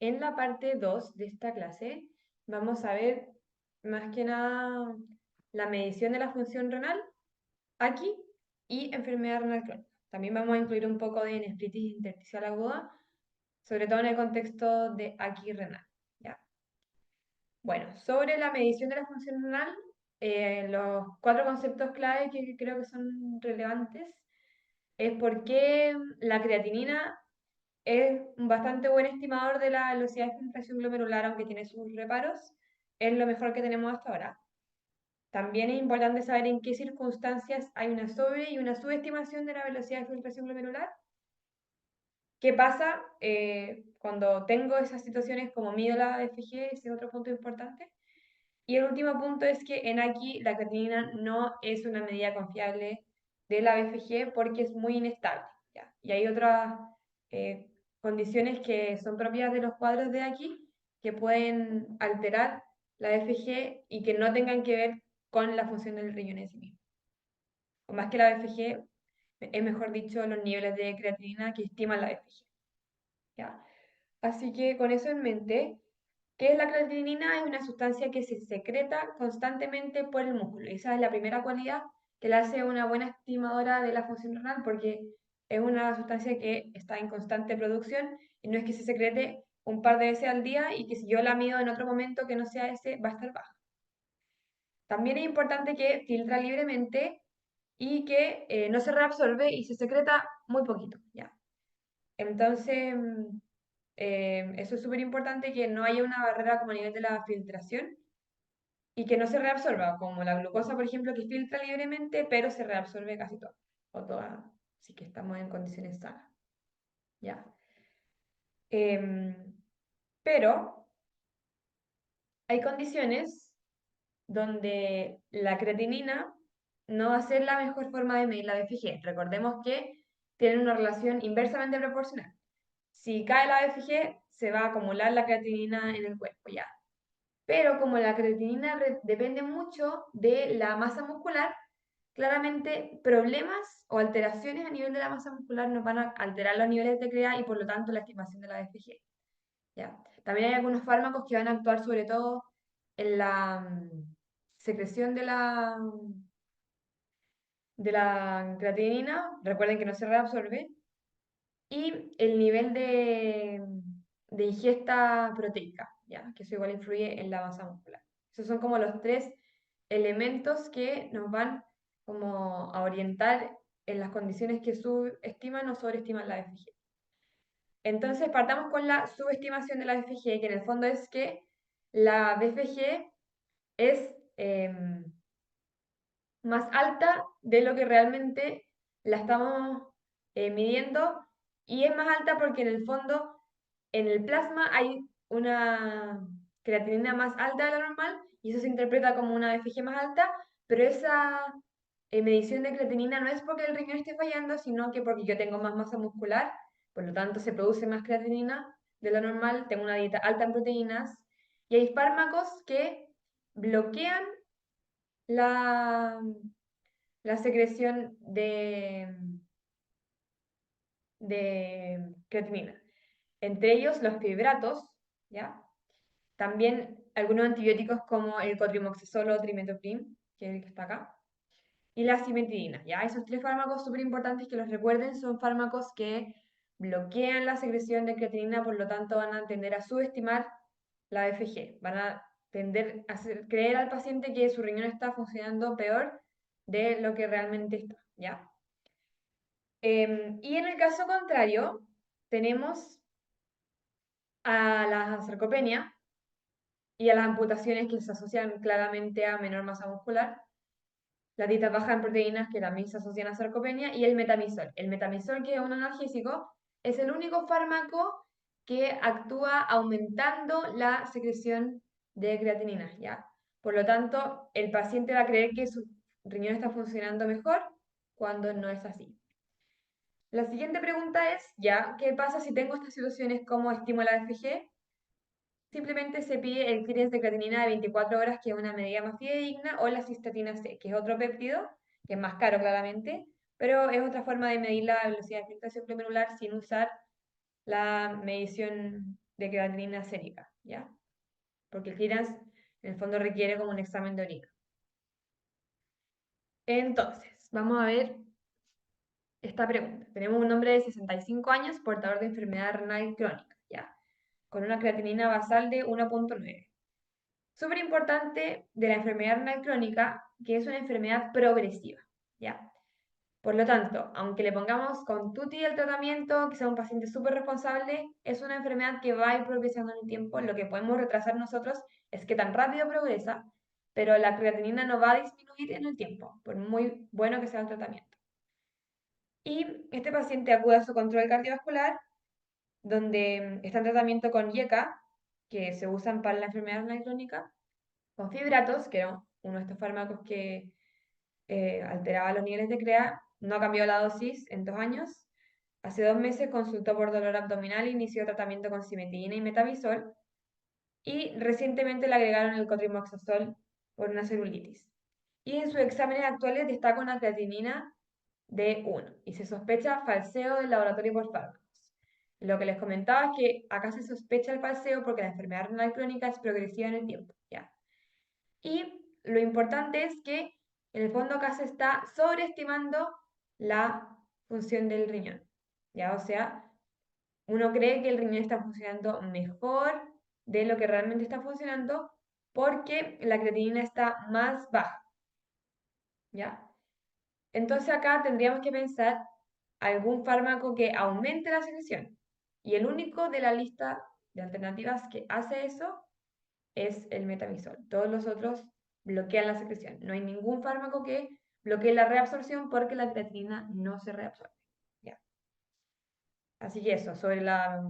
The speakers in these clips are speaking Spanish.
en la parte 2 de esta clase vamos a ver más que nada la medición de la función renal aquí y enfermedad renal crónica. También vamos a incluir un poco de nefritis intersticial aguda, sobre todo en el contexto de aquí renal. ¿Ya? Bueno, sobre la medición de la función renal, los 4 conceptos clave que creo que son relevantes es por qué la creatinina es un bastante buen estimador de la velocidad de filtración glomerular, aunque tiene sus reparos. Es lo mejor que tenemos hasta ahora. También es importante saber en qué circunstancias hay una sobre y una subestimación de la velocidad de filtración glomerular. ¿Qué pasa cuando tengo esas situaciones como mido la FG? Ese es otro punto importante. Y el último punto es que en aquí la creatinina no es una medida confiable de la BFG porque es muy inestable. ¿Ya? Y hay otras eh, condiciones que son propias de los cuadros de aquí que pueden alterar la BFG y que no tengan que ver con la función del riñón en sí mismo. O más que la BFG, es mejor dicho los niveles de creatinina que estiman la BFG. ¿Ya? Así que con eso en mente, ¿qué es la creatinina? Es una sustancia que se secreta constantemente por el músculo. Y esa es la primera cualidad que la hace una buena estimadora de la función renal, porque es una sustancia que está en constante producción y no es que se secrete un par de veces al día y que si yo la mido en otro momento que no sea ese, va a estar baja. También es importante que filtra libremente y que no se reabsorbe y se secreta muy poquito, ¿ya? Entonces, eso es súper importante, que no haya una barrera como a nivel de la filtración y que no se reabsorba, como la glucosa, por ejemplo, que filtra libremente, pero se reabsorbe casi todo, o toda, si que estamos en condiciones sanas, ¿ya? Em, pero hay condiciones donde la creatinina no va a ser la mejor forma de medir la BFG. Recordemos que tienen una relación inversamente proporcional. Si cae la BFG, se va a acumular la creatinina en el cuerpo, ya. Pero como la creatinina depende mucho de la masa muscular, claramente problemas o alteraciones a nivel de la masa muscular nos van a alterar los niveles de CREA y por lo tanto la estimación de la BFG. ¿Ya? También hay algunos fármacos que van a actuar sobre todo en la secreción de la creatinina, recuerden que no se reabsorbe, y el nivel de ingesta proteica, ¿ya? Que eso igual influye en la masa muscular. Esos son como los 3 elementos que nos van como a orientar en las condiciones que subestiman o sobreestiman la BFG. Entonces partamos con la subestimación de la BFG, que en el fondo es que la BFG es más alta de lo que realmente la estamos midiendo, y es más alta porque en el fondo en el plasma hay una creatinina más alta de la normal y eso se interpreta como una BFG más alta, pero esa medición de creatinina no es porque el riñón esté fallando, sino que porque yo tengo más masa muscular, por lo tanto se produce más creatinina de lo normal, tengo una dieta alta en proteínas y hay fármacos que bloquean la, la secreción de creatinina. Entre ellos los fibratos, ¿ya? También algunos antibióticos como el cotrimoxazol o trimethoprim, que es el que está acá, y la cimetidina, ¿ya? Esos 3 fármacos súper importantes que los recuerden son fármacos que bloquean la secreción de creatinina, por lo tanto van a tender a subestimar la BFG, van a tender a hacer creer al paciente que su riñón está funcionando peor de lo que realmente está, ¿ya? Y en el caso contrario, tenemos a la sarcopenia y a las amputaciones que se asocian claramente a menor masa muscular, la dieta baja en proteínas que también se asocian a sarcopenia, y el metamizol. El metamizol, que es un analgésico, es el único fármaco que actúa aumentando la secreción de creatinina, ¿ya? Por lo tanto, el paciente va a creer que su riñón está funcionando mejor cuando no es así. La siguiente pregunta es, ya, ¿qué pasa si tengo estas situaciones como estímulo FG? Simplemente se pide el clearance de creatinina de 24 horas, que es una medida más fidedigna, o la cistatina C, que es otro péptido, que es más caro claramente, pero es otra forma de medir la velocidad de filtración glomerular sin usar la medición de creatinina sérica, ¿ya? Porque el clearance en el fondo requiere como un examen de orina. Entonces, vamos a ver esta pregunta. Tenemos un hombre de 65 años, portador de enfermedad renal crónica, ¿ya? Con una creatinina basal de 1,9. Súper importante de la enfermedad renal crónica, que es una enfermedad progresiva, ¿ya? Por lo tanto, aunque le pongamos con tuti el tratamiento, que sea un paciente súper responsable, es una enfermedad que va a ir progresando en el tiempo. Lo que podemos retrasar nosotros es que tan rápido progresa, pero la creatinina no va a disminuir en el tiempo, por muy bueno que sea el tratamiento. Y este paciente acude a su control cardiovascular, donde está en tratamiento con YECA, que se usan para la enfermedad renal crónica, con fibratos, que era uno de estos fármacos que alteraba los niveles de CREA, no cambió la dosis en 2 años. Hace 2 meses consultó por dolor abdominal e inició tratamiento con cimetidina y metabisol. Y recientemente le agregaron el cotrimoxazol por una celulitis. Y en sus exámenes actuales destaca una creatinina de 1 y se sospecha falseo del laboratorio por fármacos. Lo que les comentaba es que acá se sospecha el falseo porque la enfermedad renal crónica es progresiva en el tiempo, ¿ya? Y lo importante es que en el fondo acá se está sobreestimando la función del riñón, ¿ya? O sea, uno cree que el riñón está funcionando mejor de lo que realmente está funcionando porque la creatinina está más baja, ¿ya? Entonces acá tendríamos que pensar algún fármaco que aumente la secreción. Y el único de la lista de alternativas que hace eso es el metamizol. Todos los otros bloquean la secreción. No hay ningún fármaco que bloquee la reabsorción porque la creatinina no se reabsorbe. ¿Ya? Así que eso, sobre la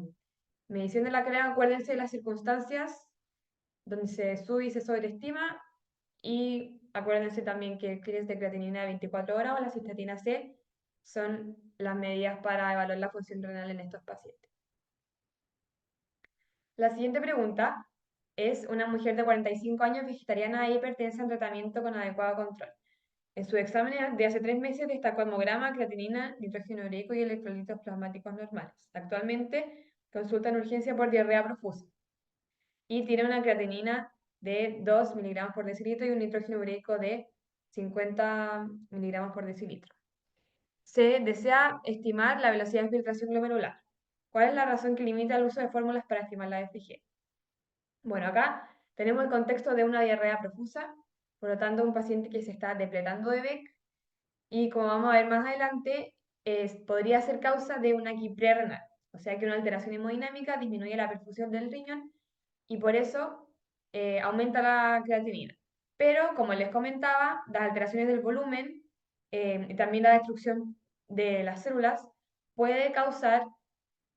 medición de la CREA, acuérdense de las circunstancias donde se sube y se sobreestima y acuérdense también que el clearance de creatinina de 24 horas o la cistatina C son las medidas para evaluar la función renal en estos pacientes. La siguiente pregunta es: una mujer de 45 años vegetariana e hipertensa en tratamiento con adecuado control. En sus exámenes de hace 3 meses destacó hemograma, creatinina, nitrógeno ureico y electrolitos plasmáticos normales. Actualmente consulta en urgencia por diarrea profusa y tiene una creatinina de 2 miligramos por decilitro y un nitrógeno ureico de 50 miligramos por decilitro. Se desea estimar la velocidad de filtración glomerular. ¿Cuál es la razón que limita el uso de fórmulas para estimar la FG? Bueno, acá tenemos el contexto de una diarrea profusa, por lo tanto un paciente que se está depletando de Beck y como vamos a ver más adelante, podría ser causa de una quimprerrenal, renal, o sea que una alteración hemodinámica disminuye la perfusión del riñón y por eso aumenta la creatinina. Pero como les comentaba, las alteraciones del volumen y también la destrucción de las células puede causar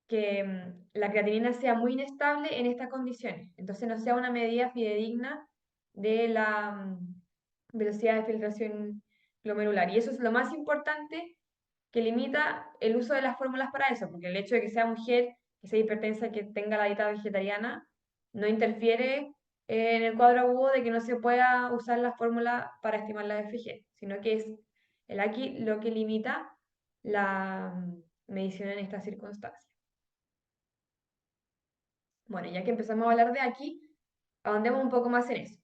que la creatinina sea muy inestable en estas condiciones. Entonces no sea una medida fidedigna de la velocidad de filtración glomerular. Y eso es lo más importante que limita el uso de las fórmulas para eso, porque el hecho de que sea mujer, que sea hipertensa, que tenga la dieta vegetariana, no interfiere en el cuadro agudo de que no se pueda usar la fórmula para estimar la FG, sino que es el aquí lo que limita la medición en estas circunstancias. Bueno, ya que empezamos a hablar de aquí, ahondemos un poco más en eso.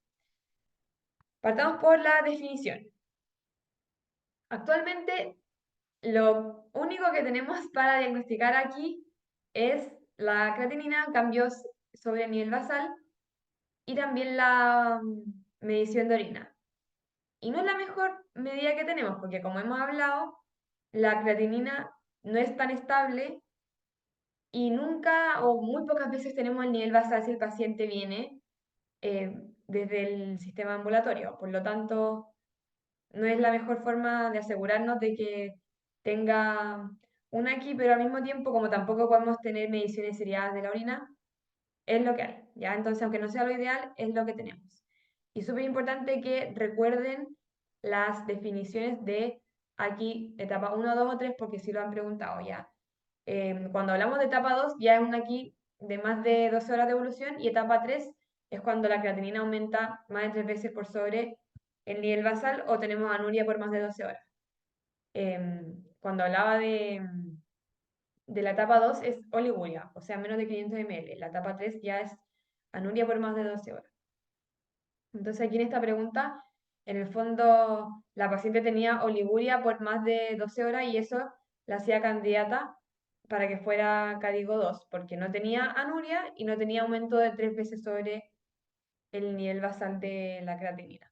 Partamos por la definición. Actualmente, lo único que tenemos para diagnosticar aquí es la creatinina, cambios sobre el nivel basal y también la medición de orina. Y no es la mejor medida que tenemos, porque como hemos hablado, la creatinina no es tan estable y nunca o muy pocas veces tenemos el nivel basal si el paciente viene desde el sistema ambulatorio. Por lo tanto, no es la mejor forma de asegurarnos de que tenga una aquí, pero al mismo tiempo, como tampoco podemos tener mediciones seriadas de la orina, es lo que hay, ¿ya? Entonces, aunque no sea lo ideal, es lo que tenemos. Y súper importante que recuerden las definiciones de aquí, etapa 1, 2 o 3, porque si lo han preguntado ya. Cuando hablamos de etapa 2, ya es una aquí de más de 12 horas de evolución, y etapa 3 es cuando la creatinina aumenta más de 3 veces por sobre el nivel basal o tenemos anuria por más de 12 horas. Cuando hablaba de la etapa 2 es oliguria, o sea, menos de 500 ml. La etapa 3 ya es anuria por más de 12 horas. Entonces aquí en esta pregunta, en el fondo, la paciente tenía oliguria por más de 12 horas y eso la hacía candidata para que fuera Cadigo 2, porque no tenía anuria y no tenía aumento de 3 veces sobre el nivel basal de la creatinina.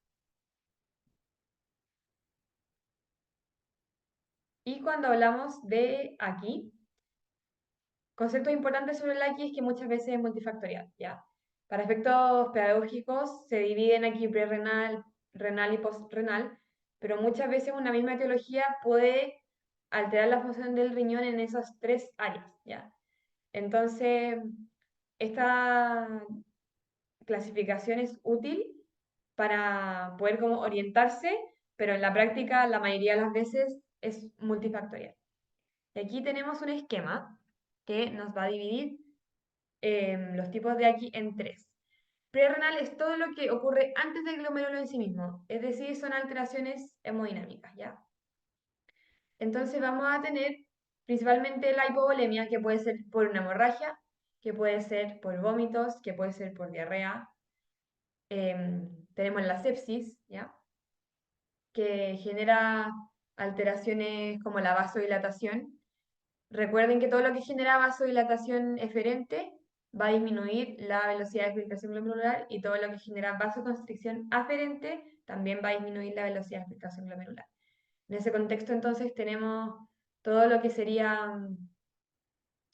Y cuando hablamos de aquí, conceptos importantes sobre el aquí es que muchas veces es multifactorial, ¿ya? Para efectos pedagógicos se dividen aquí prerrenal, renal y postrenal, pero muchas veces una misma etiología puede alterar la función del riñón en esas tres áreas, ¿ya? Entonces, esta clasificación es útil para poder como orientarse, pero en la práctica la mayoría de las veces es multifactorial. Y aquí tenemos un esquema que nos va a dividir los tipos de aquí en tres. Prerrenal es todo lo que ocurre antes del glomérulo en sí mismo, es decir, son alteraciones hemodinámicas, ¿ya? Entonces vamos a tener principalmente la hipovolemia, que puede ser por una hemorragia, que puede ser por vómitos, que puede ser por diarrea. Tenemos la sepsis, ¿ya? Que genera alteraciones como la vasodilatación. Recuerden que todo lo que genera vasodilatación eferente va a disminuir la velocidad de filtración glomerular y todo lo que genera vasoconstricción aferente también va a disminuir la velocidad de filtración glomerular. En ese contexto entonces tenemos todo lo que serían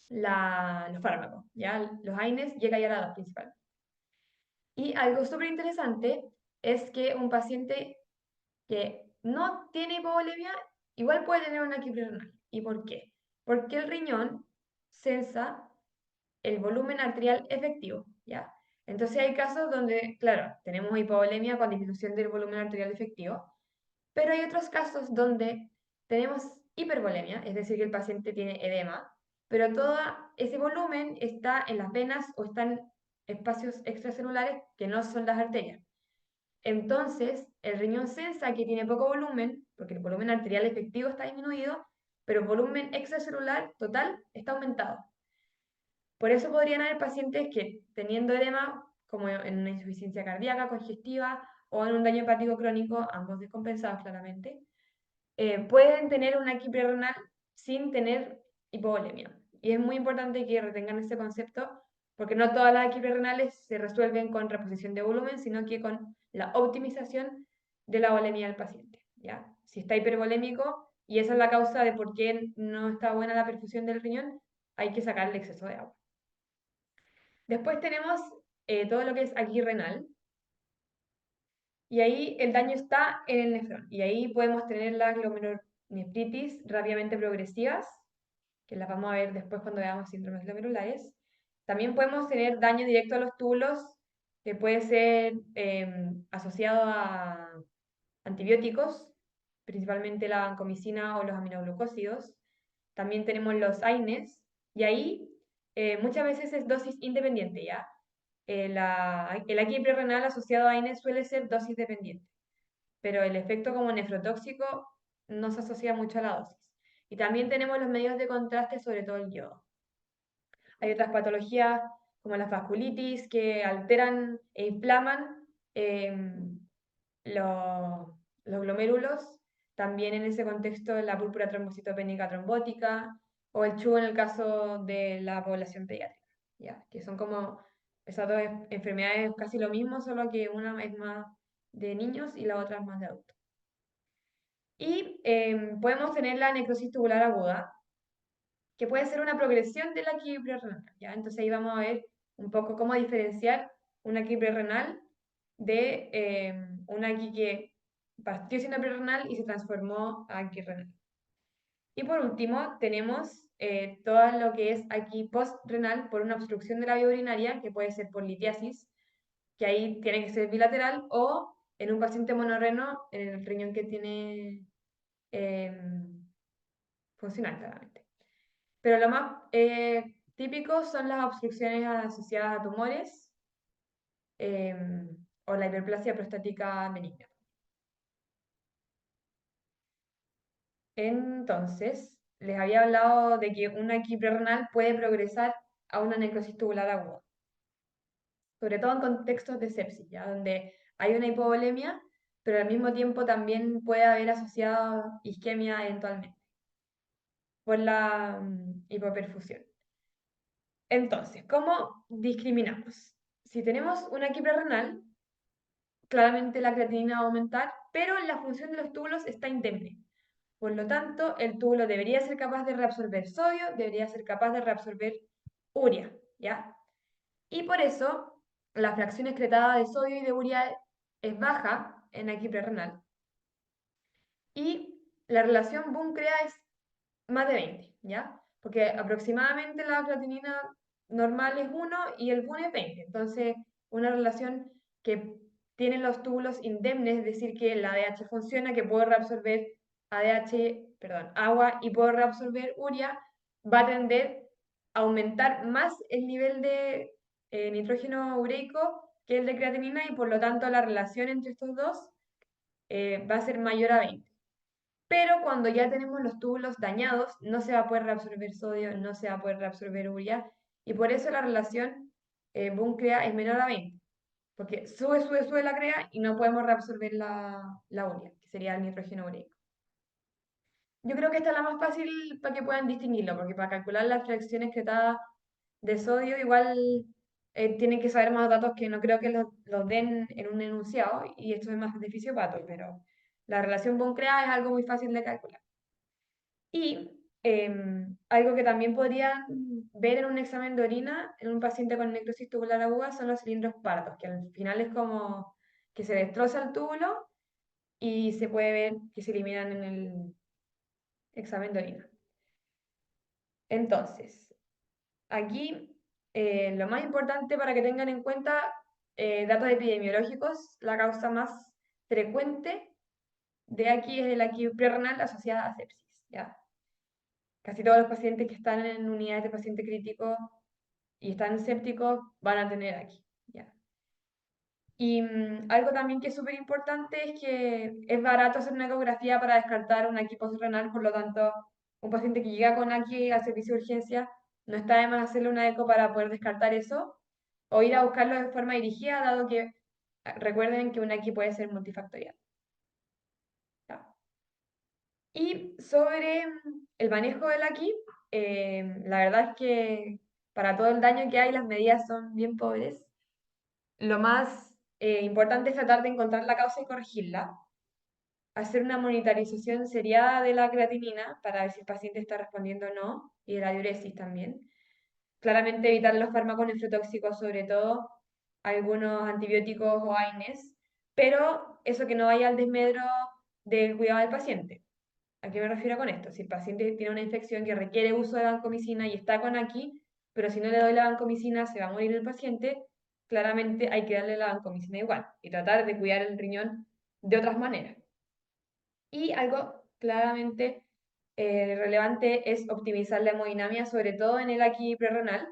los fármacos, ¿ya? Los AINES y EGAIARA principal. Y algo súper interesante es que un paciente que no tiene hipovolemia igual puede tener una renal. ¿Y por qué? Porque el riñón sensa el volumen arterial efectivo, ¿ya? Entonces hay casos donde, claro, tenemos hipovolemia con disminución del volumen arterial efectivo, pero hay otros casos donde tenemos hipervolemia, es decir, que el paciente tiene edema, pero todo ese volumen está en las venas o está en espacios extracelulares que no son las arterias. Entonces, el riñón sensa que tiene poco volumen, porque el volumen arterial efectivo está disminuido, pero el volumen extracelular total está aumentado. Por eso podrían haber pacientes que teniendo edema, como en una insuficiencia cardíaca congestiva o en un daño hepático crónico, ambos descompensados claramente, pueden tener una renal sin tener hipovolemia. Y es muy importante que retengan ese concepto porque no todas las renales se resuelven con reposición de volumen, sino que con la optimización de la volemia del paciente, ¿ya? Si está hipervolémico y esa es la causa de por qué no está buena la perfusión del riñón, hay que sacarle exceso de agua. Después tenemos todo lo que es aquí renal, y ahí el daño está en el nefrón. Y ahí podemos tener las glomerulonefritis rápidamente progresivas, que las vamos a ver después cuando veamos síndromes glomerulares. También podemos tener daño directo a los túbulos, que puede ser asociado a antibióticos, principalmente la vancomicina o los aminoglucósidos. También tenemos los AINES, y ahí muchas veces es dosis independiente, ¿ya? El aquí renal asociado a AINES suele ser dosis dependiente, pero el efecto como nefrotóxico no se asocia mucho a la dosis. Y también tenemos los medios de contraste, sobre todo el yodo. Hay otras patologías como la vasculitis que alteran e inflaman los, los glomérulos. También en ese contexto la púrpura trombocitopénica trombótica o el CHU en el caso de la población pediátrica, ¿ya? Que son como esas dos enfermedades casi lo mismo, solo que una es más de niños y la otra es más de adultos. Y podemos tener la necrosis tubular aguda, que puede ser una progresión de la quibria renal, ¿ya? Entonces ahí vamos a ver un poco cómo diferenciar una quibria renal de una aquí que partió siendo prerrenal y se transformó a renal. Y por último, tenemos todo lo que es aquí postrenal por una obstrucción de la vía urinaria, que puede ser por litiasis, que ahí tiene que ser bilateral, o en un paciente monorreno, en el riñón que tiene funcional claramente. Pero lo más típico son las obstrucciones asociadas a tumores o la hiperplasia prostática benigna. Entonces, les había hablado de que una renal puede progresar a una necrosis tubular aguda, sobre todo en contextos de sepsis, ¿ya? Donde hay una hipovolemia, pero al mismo tiempo también puede haber asociado isquemia eventualmente por la hipoperfusión. Entonces, ¿cómo discriminamos? Si tenemos una renal, claramente la creatinina va a aumentar, pero la función de los túbulos está indemne. Por lo tanto, el túbulo debería ser capaz de reabsorber sodio, debería ser capaz de reabsorber urea, ¿ya? Y por eso, la fracción excretada de sodio y de urea es baja en la renal. Y la relación Buncrea es más de 20, ¿ya? Porque aproximadamente la creatinina normal es 1 y el BUN es 20. Entonces, una relación que tiene los túbulos indemnes, es decir, que la ADH funciona, que puede reabsorber agua y puede reabsorber urea, va a tender a aumentar más el nivel de nitrógeno ureico que el de creatinina y por lo tanto la relación entre estos dos va a ser mayor a 20. Pero cuando ya tenemos los túbulos dañados, no se va a poder reabsorber sodio, no se va a poder reabsorber urea, y por eso la relación BUN-CREA es menor a 20, porque sube la CREA y no podemos reabsorber la urea, que sería el nitrógeno ureico. Yo creo que esta es la más fácil para que puedan distinguirlo, porque para calcular las fracciones excretadas de sodio igual tienen que saber más datos que no creo que los den en un enunciado, y esto es más de fisiopato, pero la relación BUN-CREA es algo muy fácil de calcular. Y algo que también podrían ver en un examen de orina en un paciente con necrosis tubular aguda son los cilindros pardos, que al final es como que se destroza el túbulo y se puede ver que se eliminan en el examen de orina. Entonces, aquí lo más importante para que tengan en cuenta datos epidemiológicos, la causa más frecuente de aquí es la prerrenal asociada a sepsis, ¿ya? Casi todos los pacientes que están en unidades de paciente crítico y están sépticos van a tener aquí, ¿ya? Y algo también que es súper importante es que es barato hacer una ecografía para descartar una equiposis renal, por lo tanto, un paciente que llega con aquí al servicio de urgencia, no está de más hacerle una eco para poder descartar eso, o ir a buscarlo de forma dirigida, dado que recuerden que una aquí puede ser multifactorial, ¿ya? Y sobre el manejo del aquí, la verdad es que para todo el daño que hay, las medidas son bien pobres. Lo más importante es tratar de encontrar la causa y corregirla. Hacer una monitorización seriada de la creatinina para ver si el paciente está respondiendo o no, y de la diuresis también. Claramente evitar los fármacos nefrotóxicos, sobre todo algunos antibióticos o AINES, pero eso que no vaya al desmedro del cuidado del paciente. ¿A qué me refiero con esto? Si el paciente tiene una infección que requiere uso de vancomicina y está con aquí, pero si no le doy la vancomicina se va a morir el paciente, claramente hay que darle la vancomicina igual y tratar de cuidar el riñón de otras maneras. Y algo claramente relevante es optimizar la hemodinamia, sobre todo en el aquí prerrenal,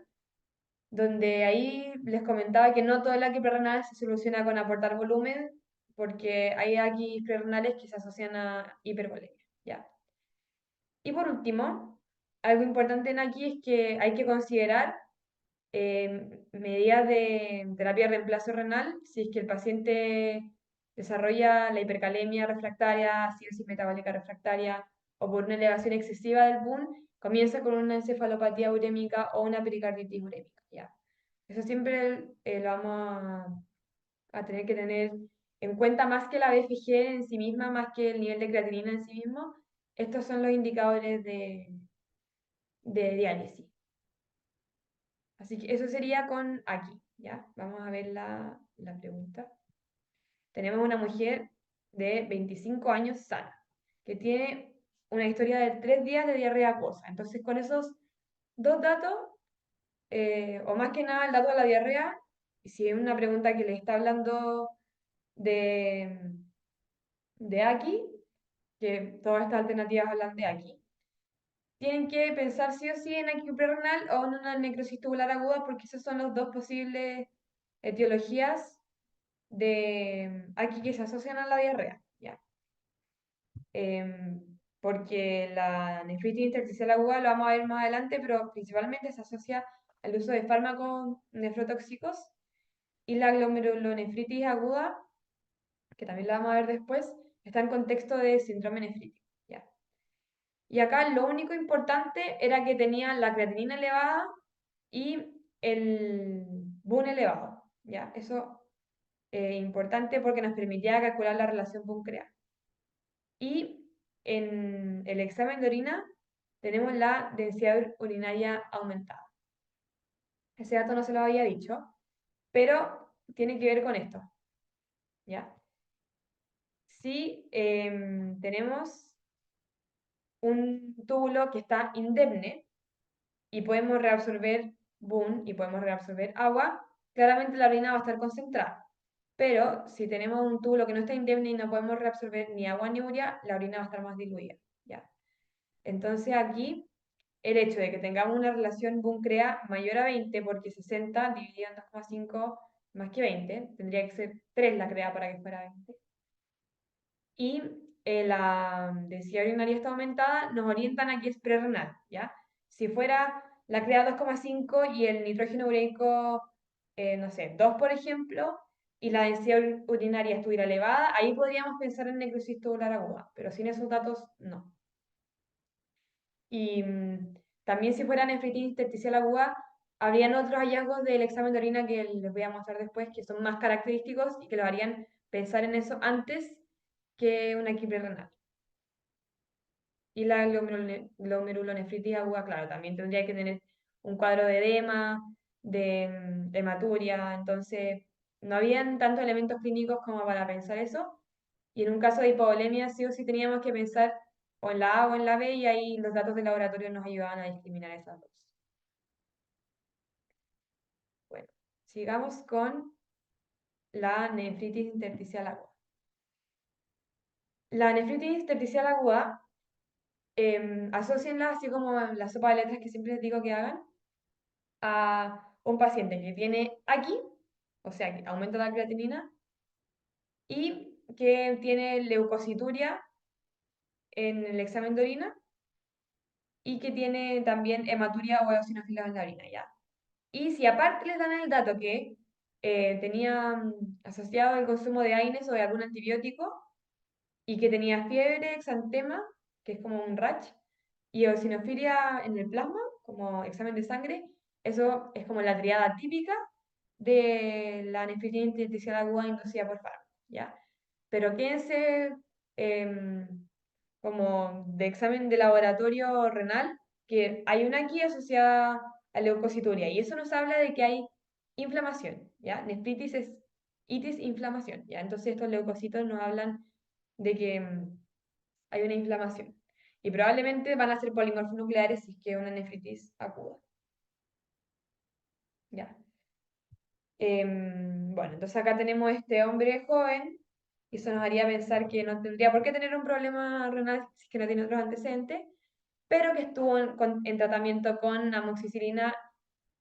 donde ahí les comentaba que no todo el aquí prerrenal se soluciona con aportar volumen, porque hay aquí prerrenales que se asocian a hipervolemia, ¿ya? Y por último, algo importante en aquí es que hay que considerar medidas de terapia de reemplazo renal si es que el paciente desarrolla la hipercalemia refractaria, acidosis metabólica refractaria o por una elevación excesiva del BUN, comienza con una encefalopatía urémica o una pericarditis urémica, ¿ya? Eso siempre lo vamos a tener que tener en cuenta más que la BFG en sí misma, más que el nivel de creatinina en sí mismo. Estos son los indicadores de diálisis. Así que eso sería con aquí, ¿ya? Vamos a ver la pregunta. Tenemos una mujer de 25 años sana, que tiene una historia de 3 días de diarrea acuosa. Entonces, con esos dos datos, o más que nada el dato de la diarrea, si es una pregunta que le está hablando de, de aquí, que todas estas alternativas hablan de aquí, tienen que pensar sí o sí en aqueopsia renal o en una necrosis tubular aguda, porque esas son las dos posibles etiologías de aquí que se asocian a la diarrea, ¿ya? porque la nefritis intersticial aguda lo vamos a ver más adelante, pero principalmente se asocia al uso de fármacos nefrotóxicos, y la glomerulonefritis aguda, que también la vamos a ver después, está en contexto de síndrome nefrítico. ¿Ya? Y acá lo único importante era que tenía la creatinina elevada y el BUN elevado. ¿Ya? Eso es importante porque nos permitía calcular la relación BUN-CREA. Y en el examen de orina tenemos la densidad urinaria aumentada. Ese dato no se lo había dicho, pero tiene que ver con esto. ¿Ya? Si tenemos un túbulo que está indemne y podemos reabsorber BUN y podemos reabsorber agua, claramente la orina va a estar concentrada. Pero si tenemos un túbulo que no está indemne y no podemos reabsorber ni agua ni urea, la orina va a estar más diluida. ¿Ya? Entonces aquí el hecho de que tengamos una relación BUN-CREA mayor a 20, porque 60 dividido en 2,5 más que 20, tendría que ser 3 la CREA para que fuera 20. Y la densidad urinaria está aumentada, nos orientan a que es prerrenal, ¿ya? Si fuera la CREA 2,5 y el nitrógeno ureico, no sé, 2, por ejemplo, y la densidad urinaria estuviera elevada, ahí podríamos pensar en necrosis tubular aguda, pero sin esos datos, no. Y también si fuera nefritis intersticial aguda, habrían otros hallazgos del examen de orina que les voy a mostrar después, que son más característicos y que lo harían pensar en eso antes que una renal. Y la glomerulonefritis aguda, claro, también tendría que tener un cuadro de edema, de hematuria, entonces no habían tantos elementos clínicos como para pensar eso. Y en un caso de hipovolemia sí o sí teníamos que pensar o en la A o en la B, y ahí los datos del laboratorio nos ayudaban a discriminar esas dos. Bueno, sigamos con la nefritis intersticial aguda. La nefritis intersticial aguda, asocienla, así como la sopa de letras que siempre les digo que hagan, a un paciente que tiene aquí, o sea, que aumenta la creatinina, y que tiene leucocituria en el examen de orina, y que tiene también hematuria o eosinofilia en la orina, ¿ya? Y si aparte les dan el dato que tenía asociado el consumo de AINES o de algún antibiótico, y que tenía fiebre, exantema, que es como un rash, y eosinofilia en el plasma, como examen de sangre, eso es como la triada típica de la nefritis intersticial aguda inducida por fármaco, ¿ya? Pero quédense como de examen de laboratorio renal, que hay una aquí asociada a leucocituria, y eso nos habla de que hay inflamación, ¿ya? Nefritis es itis, inflamación, ¿ya? Entonces estos leucocitos nos hablan de que hay una inflamación. Y probablemente van a ser polimorfos nucleares si es que es una nefritis aguda. ¿Ya? Bueno, entonces acá tenemos este hombre joven, y eso nos haría pensar que no tendría por qué tener un problema renal si es que no tiene otros antecedentes, pero que estuvo en tratamiento con amoxicilina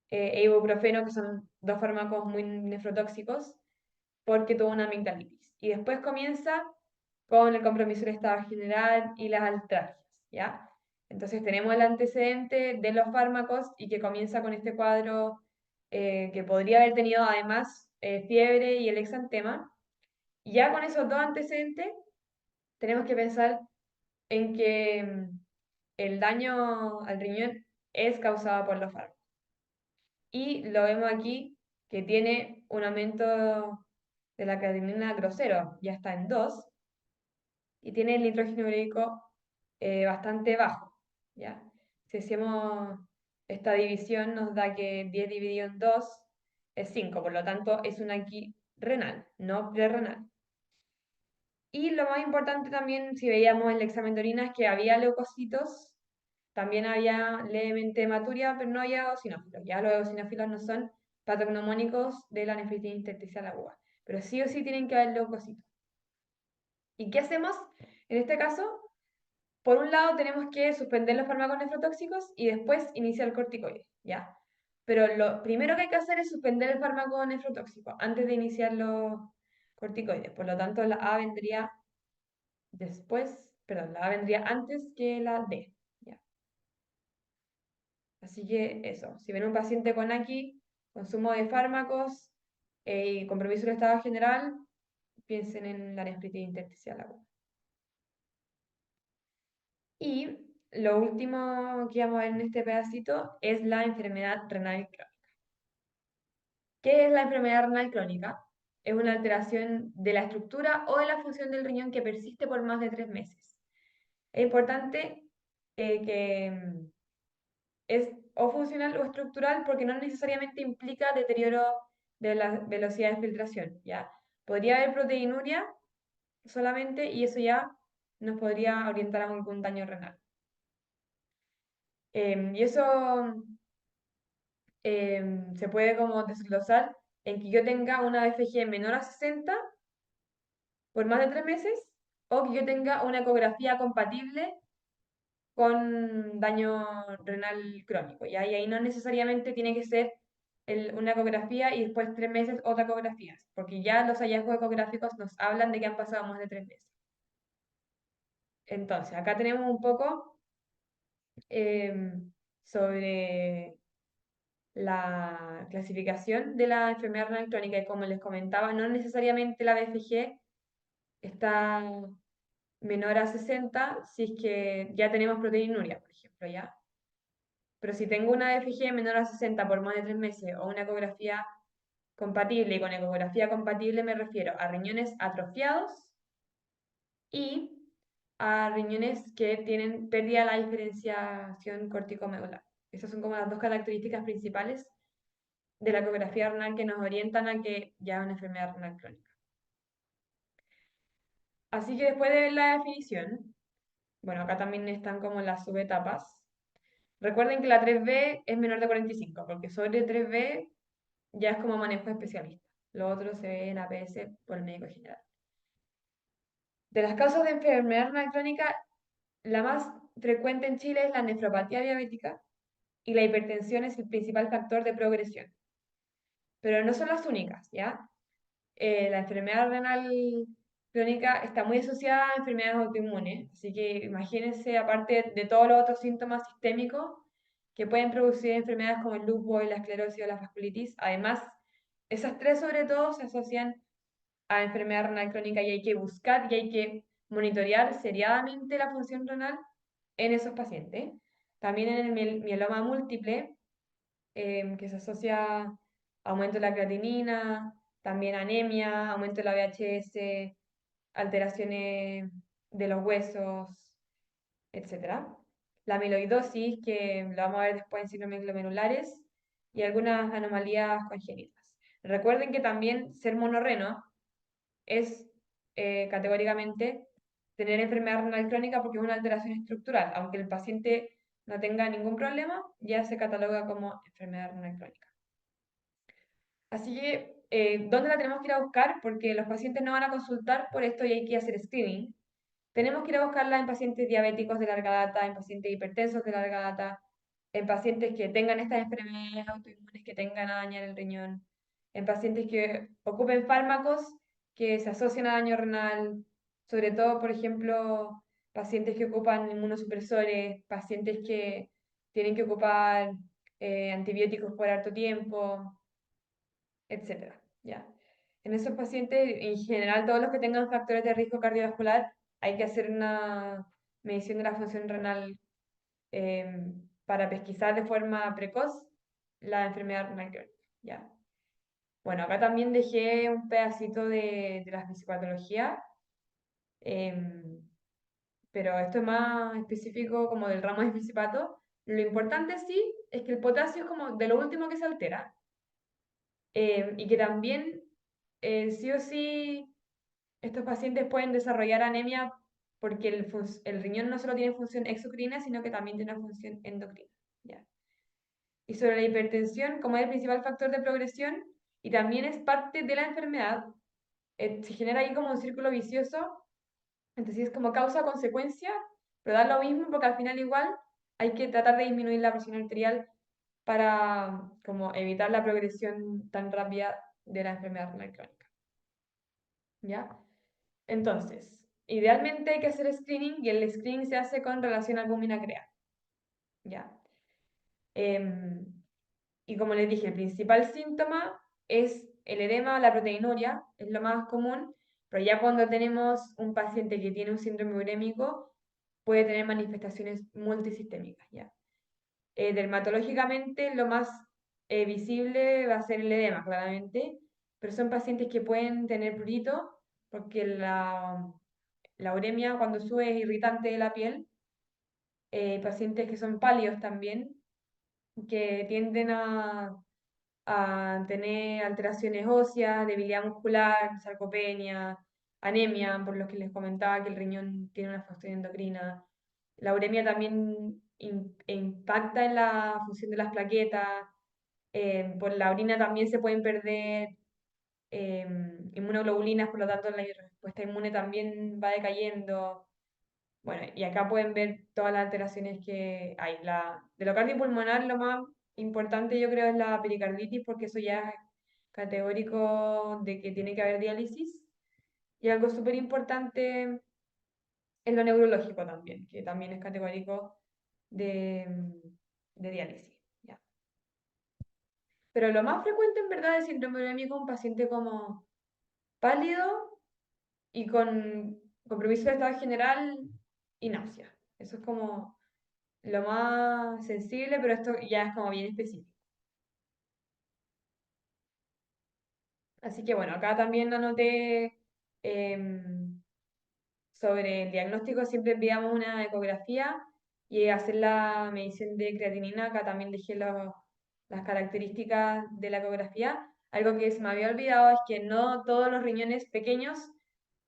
e ibuprofeno, que son dos fármacos muy nefrotóxicos, porque tuvo una amigdalitis. Y después comienza con el compromiso del estado general y las altralgias, ¿ya? Entonces tenemos el antecedente de los fármacos y que comienza con este cuadro que podría haber tenido además fiebre y el exantema. Y ya con esos dos antecedentes tenemos que pensar en que el daño al riñón es causado por los fármacos. Y lo vemos aquí que tiene un aumento de la creatinina grosero, ya está en 2, y tiene el nitrógeno ureico bastante bajo, ¿ya? Si hacemos esta división nos da que 10 dividido en 2 es 5, por lo tanto es una aquí renal, no prerrenal. Y lo más importante también, si veíamos el examen de orina, es que había leucocitos, también había levemente hematuria, pero no había eosinófilos. Ya los eosinófilos no son patognomónicos de la nefritis intersticial aguda, pero sí o sí tienen que haber leucocitos. ¿Y qué hacemos en este caso? Por un lado tenemos que suspender los fármacos nefrotóxicos y después iniciar corticoides, ¿ya? Pero lo primero que hay que hacer es suspender el fármaco nefrotóxico antes de iniciar los corticoides. Por lo tanto, la A vendría después perdón, la A vendría antes que la D. ¿Ya? Así que eso, si ven un paciente con aquí, consumo de fármacos y compromiso del estado general, piensen en la nefritis intersticial aguda. Y lo último que vamos a ver en este pedacito es la enfermedad renal crónica. ¿Qué es la enfermedad renal crónica? Es una alteración de la estructura o de la función del riñón que persiste por más de 3 meses. Es importante que es o funcional o estructural porque no necesariamente implica deterioro de la velocidad de filtración, ¿ya? Podría haber proteinuria solamente y eso ya nos podría orientar a algún daño renal. Y eso se puede como desglosar en que yo tenga una BFG menor a 60 por más de 3 meses o que yo tenga una ecografía compatible con daño renal crónico, ¿ya? Y ahí no necesariamente tiene que ser una ecografía y después 3 meses otra ecografía, porque ya los hallazgos ecográficos nos hablan de que han pasado más de 3 meses. Entonces, acá tenemos un poco sobre la clasificación de la enfermedad renal crónica y como les comentaba, no necesariamente la BFG está menor a 60 si es que ya tenemos proteinuria, por ejemplo, ¿ya? Pero si tengo una BFG menor a 60 por más de 3 meses o una ecografía compatible, y con ecografía compatible me refiero a riñones atrofiados y a riñones que tienen pérdida de la diferenciación corticomedular. Esas son como las dos características principales de la ecografía renal que nos orientan a que ya es una enfermedad renal crónica. Así que después de ver la definición, bueno, acá también están como las subetapas. Recuerden que la 3B es menor de 45, porque sobre 3B ya es como manejo especialista. Lo otro se ve en APS por el médico general. De las causas de enfermedad renal crónica, la más frecuente en Chile es la nefropatía diabética y la hipertensión es el principal factor de progresión. Pero no son las únicas, ¿ya? La enfermedad renal crónica está muy asociada a enfermedades autoinmunes, así que imagínense, aparte de todos los otros síntomas sistémicos que pueden producir enfermedades como el lupus, la esclerosis o la vasculitis, además, esas tres sobre todo se asocian a enfermedad renal crónica y hay que buscar y hay que monitorear seriadamente la función renal en esos pacientes. También en el mieloma múltiple, que se asocia a aumento de la creatinina, también anemia, aumento de la VHS, alteraciones de los huesos, etc. La amiloidosis, que lo vamos a ver después en síndromes glomerulares, y algunas anomalías congénitas. Recuerden que también ser monorreno es categóricamente tener enfermedad renal crónica porque es una alteración estructural. Aunque el paciente no tenga ningún problema, ya se cataloga como enfermedad renal crónica. Así que, ¿dónde la tenemos que ir a buscar? Porque los pacientes no van a consultar por esto y hay que hacer screening. Tenemos que ir a buscarla en pacientes diabéticos de larga data, en pacientes hipertensos de larga data, en pacientes que tengan estas enfermedades autoinmunes que tengan a dañar el riñón, en pacientes que ocupen fármacos que se asocian a daño renal, sobre todo, por ejemplo, pacientes que ocupan inmunosupresores, pacientes que tienen que ocupar antibióticos por harto tiempo, etcétera, ¿ya? En esos pacientes, en general, todos los que tengan factores de riesgo cardiovascular, hay que hacer una medición de la función renal para pesquisar de forma precoz la enfermedad renal crónica, ¿ya? Bueno, acá también dejé un pedacito de la fisiopatología, pero esto es más específico como del ramo de fisipato. Lo importante sí es que el potasio es como de lo último que se altera, y que también sí o sí estos pacientes pueden desarrollar anemia porque el riñón no solo tiene función exocrina, sino que también tiene una función endocrina. ¿Ya? Y sobre la hipertensión, como es el principal factor de progresión y también es parte de la enfermedad, se genera ahí como un círculo vicioso, entonces es como causa-consecuencia, pero da lo mismo porque al final igual hay que tratar de disminuir la presión arterial para como evitar la progresión tan rápida de la enfermedad renal crónica. ¿Ya? Entonces, idealmente hay que hacer screening y el screening se hace con relación albúmina-CREA. ¿Ya? Em, y como les dije, el principal síntoma es el edema o la proteinuria, es lo más común, pero ya cuando tenemos un paciente que tiene un síndrome urémico, puede tener manifestaciones multisistémicas, ¿ya? Dermatológicamente, lo más visible va a ser el edema, claramente, pero son pacientes que pueden tener prurito, porque la uremia cuando sube es irritante de la piel. Pacientes que son pálidos también, que tienden a tener alteraciones óseas, debilidad muscular, sarcopenia, anemia, por lo que les comentaba que el riñón tiene una función endocrina. La uremia también impacta en la función de las plaquetas. Por la orina también se pueden perder inmunoglobulinas, por lo tanto la respuesta inmune también va decayendo. Bueno, y acá pueden ver todas las alteraciones que hay. De lo cardiopulmonar, lo más importante yo creo es la pericarditis, porque eso ya es categórico de que tiene que haber diálisis. Y algo súper importante es lo neurológico también, que también es categórico de, de diálisis. ¿Ya? Pero lo más frecuente en verdad es síndrome urémico, un paciente como pálido y con compromiso de estado general y náusea. Eso es como lo más sensible, pero esto ya es como bien específico. Así que bueno, acá también anoté sobre el diagnóstico, siempre enviamos una ecografía y hacer la medición de creatinina. Acá también dejé las características de la ecografía. Algo que se me había olvidado es que no todos los riñones pequeños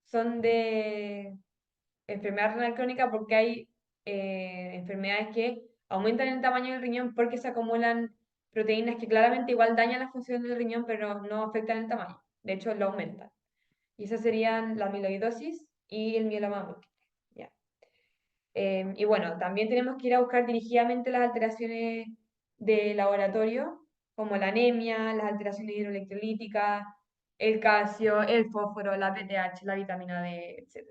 son de enfermedad renal crónica, porque hay enfermedades que aumentan el tamaño del riñón porque se acumulan proteínas que claramente igual dañan la función del riñón, pero no afectan el tamaño. De hecho, lo aumentan. Y esas serían la amiloidosis y el mieloma múltiple. ¿Ya? Y bueno, también tenemos que ir a buscar dirigidamente las alteraciones de laboratorio, como la anemia, las alteraciones hidroelectrolíticas, el calcio, el fósforo, la PTH, la vitamina D, etc.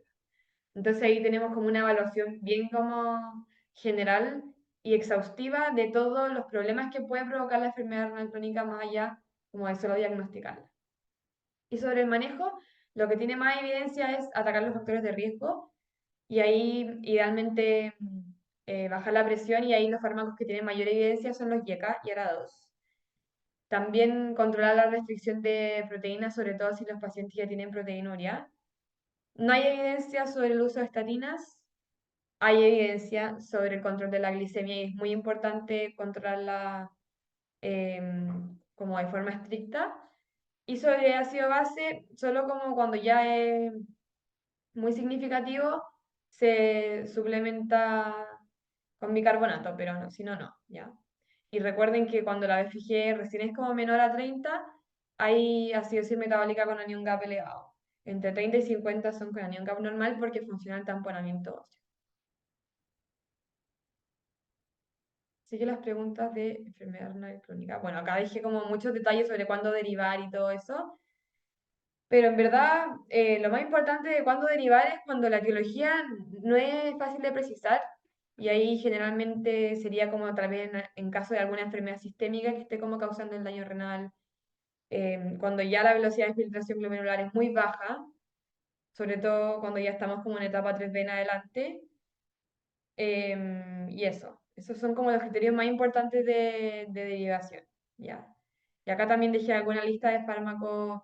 Entonces ahí tenemos como una evaluación bien como general y exhaustiva de todos los problemas que puede provocar la enfermedad renal crónica más allá como de solo diagnosticarla. Y sobre el manejo, lo que tiene más evidencia es atacar los factores de riesgo y ahí idealmente bajar la presión, y ahí los fármacos que tienen mayor evidencia son los YECA y ARA2. También controlar la restricción de proteínas, sobre todo si los pacientes ya tienen proteinuria. No hay evidencia sobre el uso de estatinas. Hay evidencia sobre el control de la glicemia y es muy importante controlarla como de forma estricta. Y sobre ácido base, solo como cuando ya es muy significativo, se suplementa con bicarbonato, pero no, si no, no, ¿ya? Y recuerden que cuando la BFG recién es como menor a 30, hay acidosis metabólica con anión GAP elevado. Entre 30 y 50 son con anión GAP normal porque funciona el tamponamiento óseo. Así que las preguntas de enfermedad renal crónica. Bueno, acá dije como muchos detalles sobre cuándo derivar y todo eso, pero en verdad lo más importante de cuándo derivar es cuando la etiología no es fácil de precisar, y ahí generalmente sería como tal vez en caso de alguna enfermedad sistémica que esté como causando el daño renal, cuando ya la velocidad de filtración glomerular es muy baja, sobre todo cuando ya estamos como en etapa 3B en adelante. Y eso, esos son como los criterios más importantes de derivación, ¿ya? Y acá también dejé alguna lista de fármacos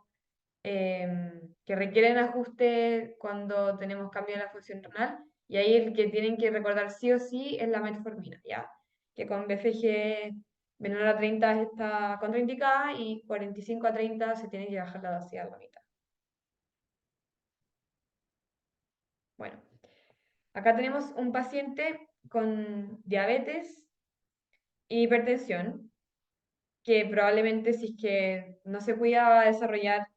que requieren ajuste cuando tenemos cambio en la función renal, y ahí el que tienen que recordar sí o sí es la metformina, ¿ya? Que con BFG menor a 30 está contraindicada y 45 a 30 se tiene que bajar la dosis a la mitad. Bueno, acá tenemos un paciente con diabetes e hipertensión, que probablemente si es que no se cuida va a desarrollar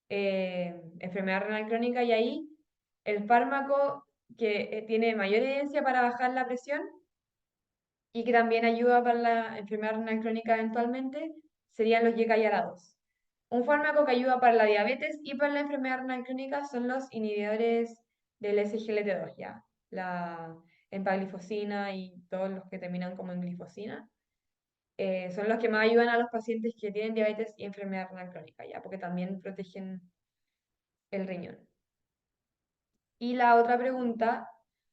enfermedad renal crónica, y ahí el fármaco que tiene mayor evidencia para bajar la presión y que también ayuda para la enfermedad renal crónica eventualmente serían los YK2. Un fármaco que ayuda para la diabetes y para la enfermedad renal crónica son los inhibidores del SGLT2, ya. La empaglifosina y todos los que terminan como en glifosina. Son los que más ayudan a los pacientes que tienen diabetes y enfermedad renal crónica, ya, porque también protegen el riñón. Y la otra pregunta,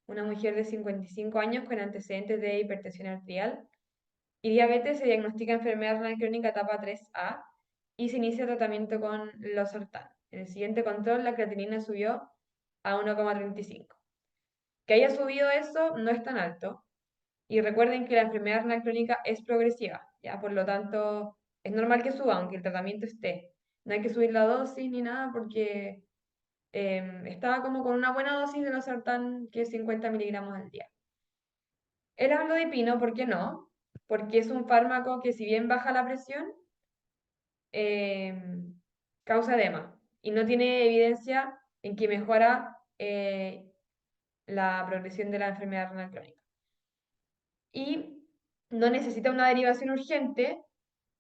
una mujer de 55 años con antecedentes de hipertensión arterial y diabetes se diagnostica enfermedad renal crónica etapa 3A y se inicia tratamiento con losartán. En el siguiente control, la creatinina subió a 1,35. Que haya subido eso no es tan alto. Y recuerden que la enfermedad renal crónica es progresiva, ¿ya? Por lo tanto, es normal que suba, aunque el tratamiento esté. No hay que subir la dosis ni nada porque estaba como con una buena dosis de losartán, que es 50 miligramos al día. El amlodipino, ¿por qué no? Porque es un fármaco que si bien baja la presión, causa edema y no tiene evidencia en que mejora la progresión de la enfermedad renal crónica. Y no necesita una derivación urgente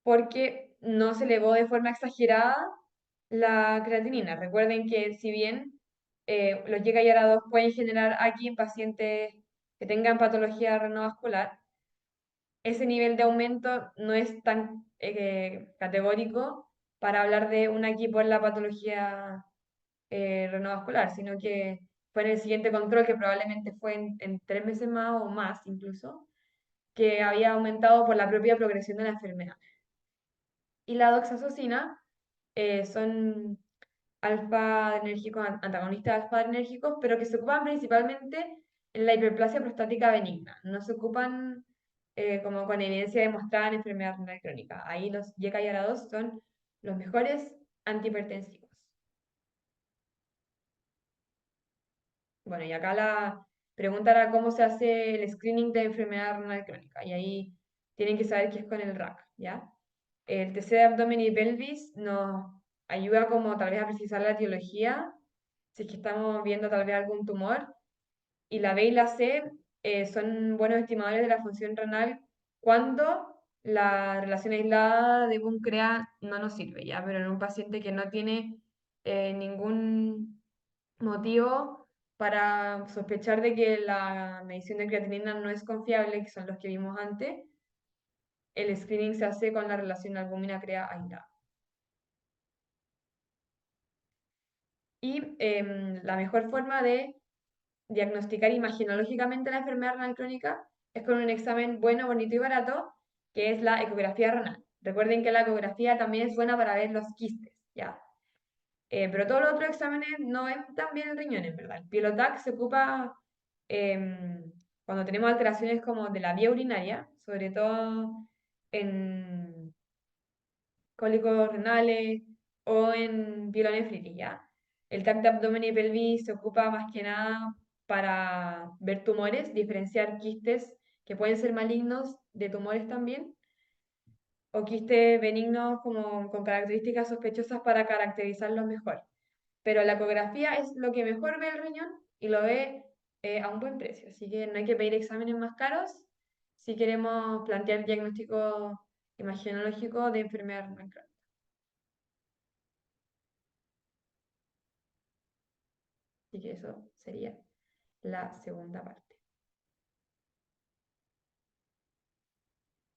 porque no se elevó de forma exagerada la creatinina. Recuerden que si bien los YKR2 pueden generar aquí en pacientes que tengan patología renovascular, ese nivel de aumento no es tan categórico para hablar de una aquí por la patología renovascular, sino que fue en el siguiente control, que probablemente fue en 3 meses más o más incluso, que había aumentado por la propia progresión de la enfermedad. Y la doxazosina son alfa-adrenérgicos, antagonistas alfa-adrenérgicos, pero que se ocupan principalmente en la hiperplasia prostática benigna. No se ocupan como con evidencia demostrada en enfermedad renal crónica. Ahí los YKR2 son los mejores antihipertensivos. Bueno, y acá la pregunta era cómo se hace el screening de enfermedad renal crónica. Y ahí tienen que saber que es con el RAC, ¿ya? El TC de abdomen y pelvis nos ayuda como tal vez a precisar la etiología, si es que estamos viendo tal vez algún tumor. Y la B y la C son buenos estimadores de la función renal cuando la relación aislada de PUN-CREA no nos sirve, ¿ya? Pero en un paciente que no tiene ningún motivo para sospechar de que la medición de creatinina no es confiable, que son los que vimos antes, el screening se hace con la relación albúmina-CREA aislada. Y la mejor forma de diagnosticar imaginológicamente la enfermedad renal crónica es con un examen bueno, bonito y barato, que es la ecografía renal. Recuerden que la ecografía también es buena para ver los quistes, ¿ya? Pero todos los otros exámenes no ven tan bien el riñón, en verdad. El Pilotac se ocupa cuando tenemos alteraciones como de la vía urinaria, sobre todo en cólicos renales o en pielonefritis, ¿ya? El TAC de abdomen y pelvis se ocupa más que nada para ver tumores, diferenciar quistes que pueden ser malignos de tumores también, o quistes benignos como con características sospechosas para caracterizarlos mejor. Pero la ecografía es lo que mejor ve el riñón y lo ve a un buen precio, así que no hay que pedir exámenes más caros si queremos plantear diagnóstico imaginológico de enfermedad renal crónica. Así que eso sería la segunda parte.